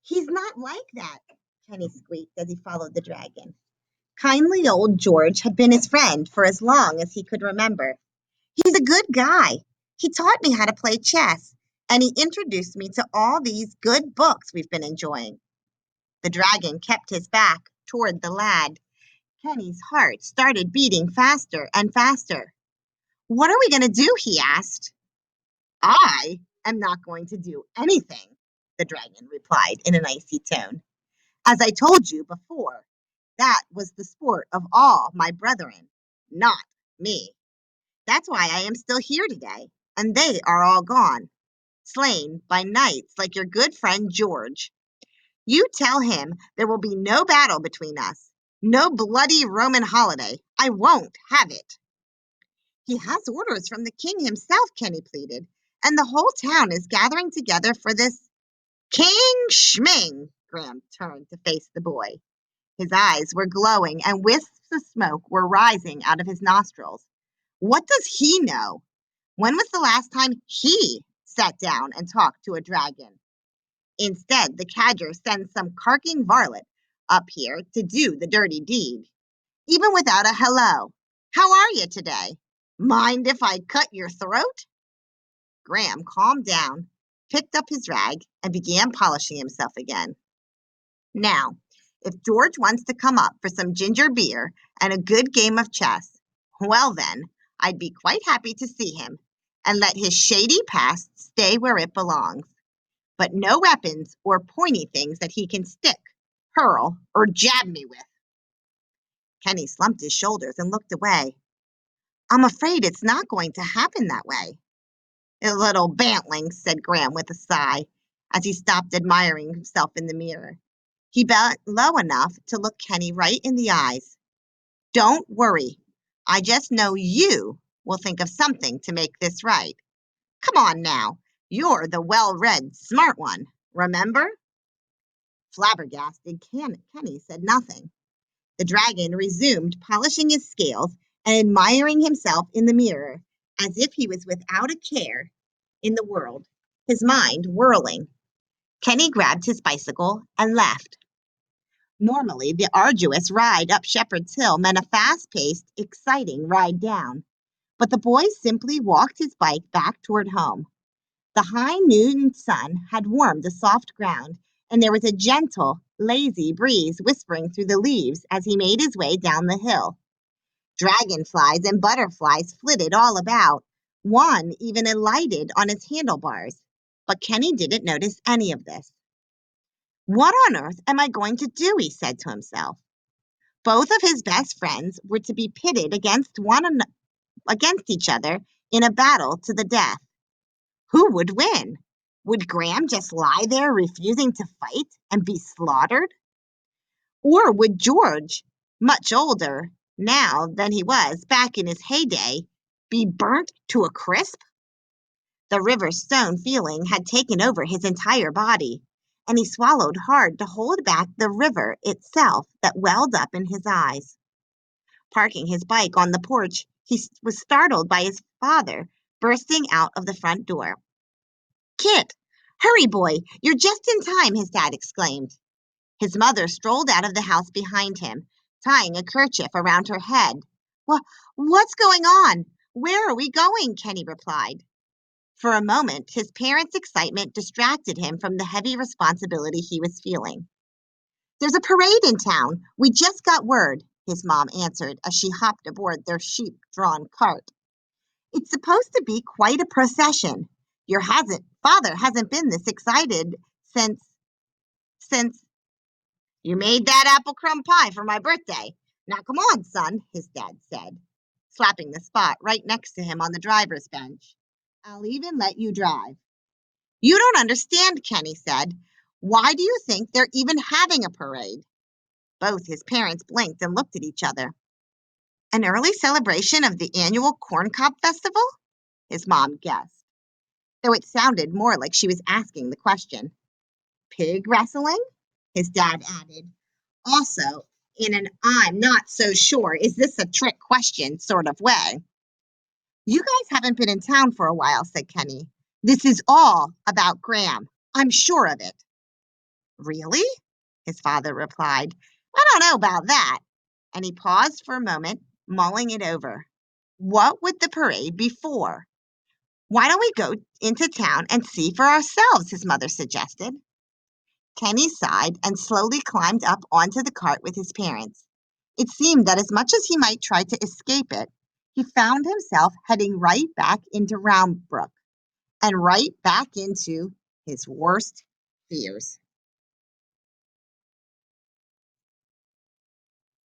He's not like that, Kenny squeaked as he followed the dragon. Kindly old George had been his friend for as long as he could remember. He's a good guy. He taught me how to play chess, and he introduced me to all these good books we've been enjoying. The dragon kept his back toward the lad. Kenny's heart started beating faster and faster. What are we going to do? He asked. I am not going to do anything, the dragon replied in an icy tone. As I told you before, that was the sport of all my brethren, not me. That's why I am still here today, and they are all gone, slain by knights like your good friend George. You tell him there will be no battle between us, no bloody Roman holiday. I won't have it. He has orders from the king himself, Kenny pleaded, and the whole town is gathering together for this. King Schming! Graham turned to face the boy. His eyes were glowing, and wisps of smoke were rising out of his nostrils. What does he know? When was the last time he sat down and talked to a dragon? Instead, the cadger sends some carking varlet up here to do the dirty deed, even without a hello. How are you today? Mind if I cut your throat? Graham calmed down, picked up his rag, and began polishing himself again. Now, if George wants to come up for some ginger beer and a good game of chess, well then, I'd be quite happy to see him and let his shady past stay where it belongs. But no weapons or pointy things that he can stick, hurl, or jab me with. Kenny slumped his shoulders and looked away. I'm afraid it's not going to happen that way. A little bantling, said Graham with a sigh, as he stopped admiring himself in the mirror. He bent low enough to look Kenny right in the eyes. Don't worry. I just know you will think of something to make this right. Come on now. You're the well-read, smart one, remember? Flabbergasted, Kenny said nothing. The dragon resumed polishing his scales and admiring himself in the mirror as if he was without a care in the world, his mind whirling. Kenny grabbed his bicycle and left. Normally, the arduous ride up Shepherd's Hill meant a fast-paced, exciting ride down. But the boy simply walked his bike back toward home. The high noon sun had warmed the soft ground, and there was a gentle, lazy breeze whispering through the leaves as he made his way down the hill. Dragonflies and butterflies flitted all about. One even alighted on its handlebars. But Kenny didn't notice any of this. What on earth am I going to do? He said to himself. Both of his best friends were to be pitted against each other in a battle to the death. Who would win? Would Graham just lie there refusing to fight and be slaughtered? Or would George, much older now than he was back in his heyday, be burnt to a crisp? The river stone feeling had taken over his entire body, and he swallowed hard to hold back the river itself that welled up in his eyes. Parking his bike on the porch, he was startled by his father bursting out of the front door. Kit, hurry, boy, you're just in time, his dad exclaimed. His mother strolled out of the house behind him, tying a kerchief around her head. What's going on? Where are we going? Kenny replied. For a moment, his parents' excitement distracted him from the heavy responsibility he was feeling. There's a parade in town. We just got word, his mom answered as she hopped aboard their sheep-drawn cart. It's supposed to be quite a procession. Your father hasn't been this excited since you made that apple crumb pie for my birthday. Now come on, son, his dad said, slapping the spot right next to him on the driver's bench. I'll even let you drive. You don't understand, Kenny said. Why do you think they're even having a parade? Both his parents blinked and looked at each other. An early celebration of the annual Corn Cob Festival? His mom guessed, though it sounded more like she was asking the question. Pig wrestling? His dad added, also in an I'm not so sure, is this a trick question sort of way. You guys haven't been in town for a while, said Kenny. This is all about Graham. I'm sure of it. Really? His father replied. I don't know about that. And he paused for a moment, mulling it over. What would the parade be for? Why don't we go into town and see for ourselves? His mother suggested. Kenny sighed and slowly climbed up onto the cart with his parents. It seemed that as much as he might try to escape it, he found himself heading right back into Round Brook and right back into his worst fears.